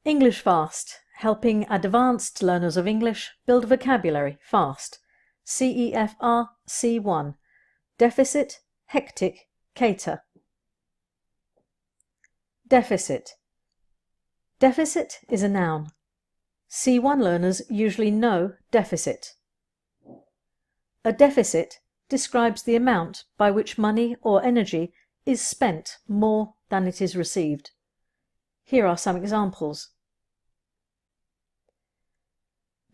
English Fast, helping advanced learners of English build vocabulary fast. CEFR C1. Deficit, hectic, cater. Deficit. Deficit is a noun. C1 learners usually know deficit. A deficit describes the amount by which money or energy is spent more than it is received. Here are some examples.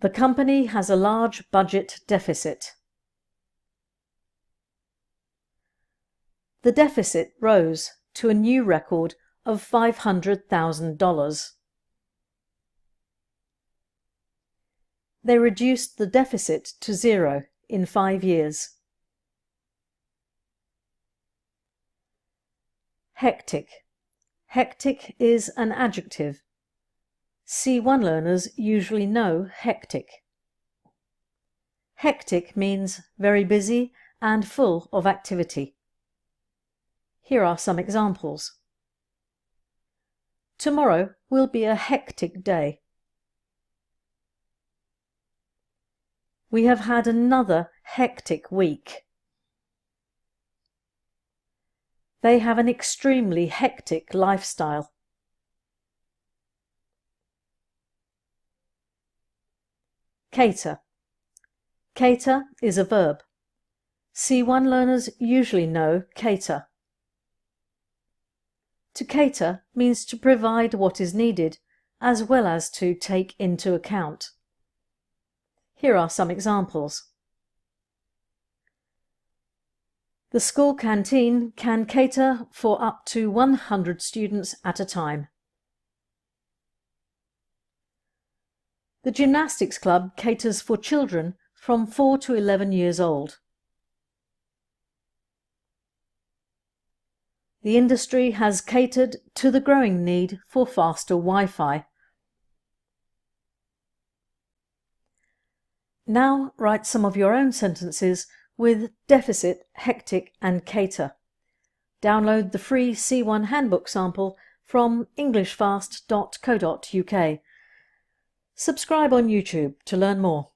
The company has a large budget deficit. The deficit rose to a new record of $500,000. They reduced the deficit to zero in 5 years. Hectic. Hectic is an adjective. C1 learners usually know hectic. Hectic means very busy and full of activity. Here are some examples. Tomorrow will be a hectic day. We have had another hectic week. They have an extremely hectic lifestyle. Cater. Cater is a verb. C1 learners usually know cater. To cater means to provide what is needed, as well as to take into account. Here are some examples. The school canteen can cater for up to 100 students at a time. The gymnastics club caters for children from 4 to 11 years old. The industry has catered to the growing need for faster Wi-Fi. Now write some of your own sentences with deficit, hectic and cater. Download the free C1 handbook sample from englishfast.co.uk. Subscribe on YouTube to learn more.